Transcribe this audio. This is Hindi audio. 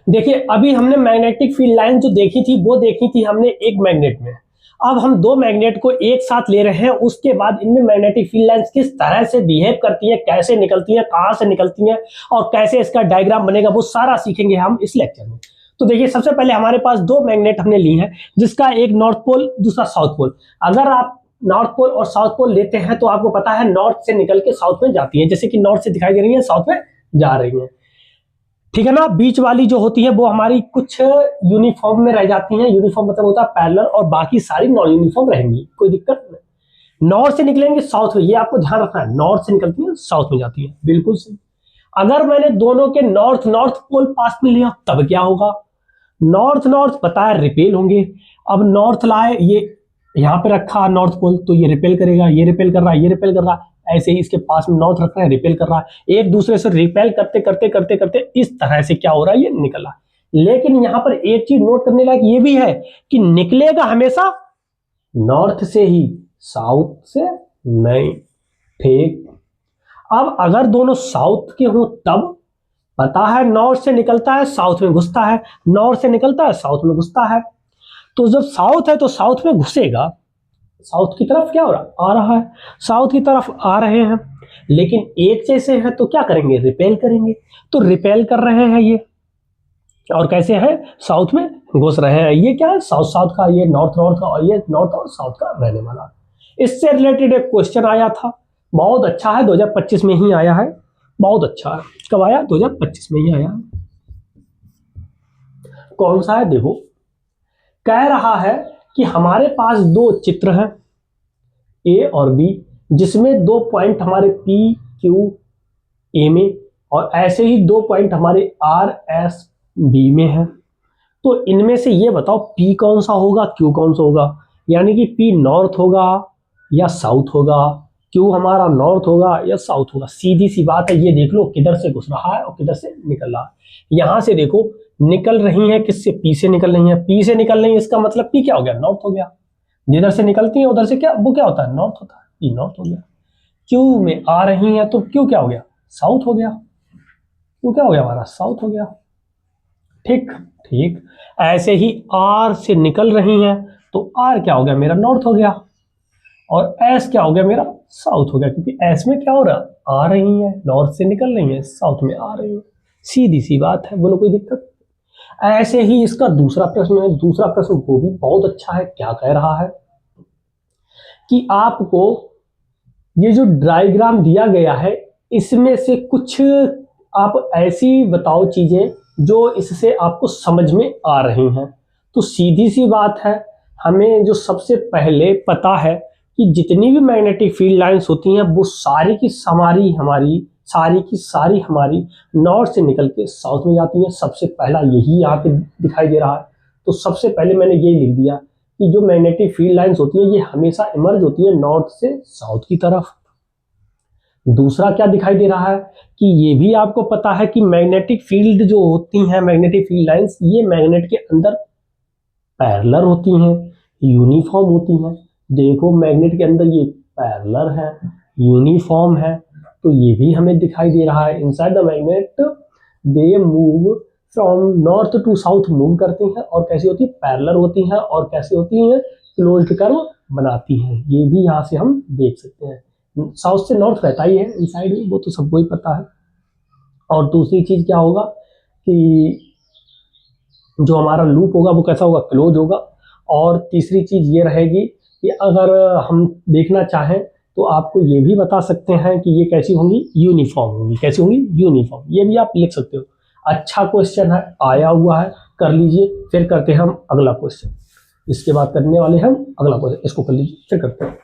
देखिए अभी हमने मैग्नेटिक फील्ड लाइन जो देखी थी वो देखी थी हमने एक मैग्नेट में। अब हम दो मैग्नेट को एक साथ ले रहे हैं, उसके बाद इनमें मैग्नेटिक फील्ड लाइंस किस तरह से बिहेव करती हैं, कैसे निकलती हैं, कहां से निकलती हैं और कैसे इसका डायग्राम बनेगा, वो सारा सीखेंगे हम इस लेक्चर में। तो देखिए सबसे पहले हमारे पास दो मैग्नेट हमने ली हैं, जिसका एक नॉर्थ पोल दूसरा साउथ पोल। अगर आप नॉर्थ पोल और साउथ पोल लेते हैं तो आपको पता है नॉर्थ से निकल के साउथ में जाती है, जैसे कि नॉर्थ से दिखाई दे रही है साउथ में जा रही है, ठीक है ना। बीच वाली जो होती है वो हमारी कुछ यूनिफॉर्म में रह जाती हैं, यूनिफॉर्म मतलब होता है पैरेलल, और बाकी सारी नॉन यूनिफॉर्म रहेंगी, कोई दिक्कत नहीं। नॉर्थ से निकलेंगे साउथ में, ये आपको ध्यान रखना है, नॉर्थ से निकलती है साउथ में जाती है, बिल्कुल सही। अगर मैंने दोनों के नॉर्थ नॉर्थ पोल पास में लिया तब क्या होगा, नॉर्थ नॉर्थ पता है रिपेल होंगे। अब नॉर्थ लाए, ये यहां पे रखा नॉर्थ पोल तो ये रिपेल करेगा, ये रिपेल कर रहा है, ये रिपेल कर रहा है, ऐसे ही इसके पास में नॉर्थ रख रहे हैं, रिपेल कर रहा है, एक दूसरे से रिपेल करते करते करते करते इस तरह से क्या हो रहा है, ये निकला। लेकिन यहां पर एक चीज नोट करने लायक ये भी है कि निकलेगा हमेशा नॉर्थ से ही, साउथ से नहीं, ठीक। अब अगर दोनों साउथ के हों तब पता है नॉर्थ से निकलता है साउथ में घुसता है, नॉर्थ से निकलता है साउथ में घुसता है। तो जब साउथ है तो साउथ में घुसेगा, साउथ की तरफ क्या हो रहा आ रहा है, साउथ की तरफ आ रहे हैं, लेकिन एक जैसे हैं तो क्या करेंगे, रिपेल करेंगे। तो रिपेल कर रहे हैं ये, और कैसे है, साउथ में घुस रहे हैं। ये क्या है, साउथ साउथ का, ये नॉर्थ नॉर्थ का, और ये नॉर्थ और साउथ का रहने वाला। इससे रिलेटेड एक क्वेश्चन आया था, बहुत अच्छा है, 2025 में ही आया है, बहुत अच्छा है। कब आया, 2025 में ही आया है। कौन सा है, देखो कह रहा है कि हमारे पास दो चित्र हैं ए और बी, जिसमें दो पॉइंट हमारे पी क्यू ए में और ऐसे ही दो पॉइंट हमारे आर एस बी में है। तो इनमें से ये बताओ पी कौन सा होगा, क्यू कौन सा होगा, यानी कि पी नॉर्थ होगा या साउथ होगा, क्यू हमारा नॉर्थ होगा या साउथ होगा। सीधी सी बात है, ये देख लो किधर से घुस रहा है और किधर से निकल रहा है। यहां से देखो निकल रही है किससे, पी से निकल रही है, पी से निकल रही है, इसका मतलब पी क्या हो गया, नॉर्थ हो गया। जिधर से निकलती है उधर से क्या, वो क्या होता है, नॉर्थ होता है, पी नॉर्थ हो गया। क्यू में आ रही है तो क्यू क्या हो गया, साउथ हो गया, क्यू क्या हो गया हमारा, साउथ हो गया, ठीक ठीक। ऐसे ही आर से निकल रही हैं तो आर क्या हो गया, मेरा नॉर्थ हो गया, और एस क्या हो गया, मेरा साउथ हो गया, क्योंकि एस में क्या हो रहा, आ रही है, नॉर्थ से निकल रही है, साउथ में आ रही है, सीधी सी बात है, बोलो कोई दिक्कत। ऐसे ही इसका दूसरा प्रश्न है, दूसरा प्रश्न वो भी बहुत अच्छा है। क्या कह रहा है कि आपको ये जो डायग्राम दिया गया है इसमें से कुछ आप ऐसी बताओ चीजें जो इससे आपको समझ में आ रही हैं। तो सीधी सी बात है, हमें जो सबसे पहले पता है कि जितनी भी मैग्नेटिक फील्ड लाइंस होती हैं वो सारी की सारी हमारी नॉर्थ से निकल के साउथ में जाती हैं। सबसे पहला यही यहाँ पे दिखाई दे रहा है। तो सबसे पहले मैंने यही लिख दिया कि जो मैग्नेटिक फील्ड लाइंस होती हैं ये हमेशा इमर्ज होती है नॉर्थ से साउथ की तरफ। दूसरा क्या दिखाई दे रहा है कि ये भी आपको पता है कि मैग्नेटिक फील्ड जो होती हैं, मैग्नेटिक फील्ड लाइंस, ये मैग्नेट के अंदर पैरेलल होती हैं, यूनिफॉर्म होती हैं। देखो मैग्नेट के अंदर ये पैरेलल है, यूनिफॉर्म है, तो ये भी हमें दिखाई दे रहा है। Inside the magnet they move from north to south move करती हैं, और कैसी होती है, पैरेलल होती हैं, और कैसी होती हैं, क्लोज्ड कर्व बनाती हैं। ये भी यहाँ से हम देख सकते हैं। साउथ से नॉर्थ रहता ही है इनसाइड में, वो तो सबको ही पता है। और दूसरी चीज क्या होगा कि जो हमारा लूप होगा वो कैसा होगा, क्लोज होगा। और तीसरी चीज ये रहेगी कि अगर हम देखना चाहें तो आपको ये भी बता सकते हैं कि ये कैसी होंगी, यूनिफॉर्म होंगी। कैसी होंगी, यूनिफॉर्म। ये भी आप लिख सकते हो। अच्छा क्वेश्चन है, आया हुआ है, कर लीजिए। फिर करते हैं हम अगला क्वेश्चन। इसके बाद करने वाले हम अगला क्वेश्चन, इसको कर लीजिए, फिर करते हैं।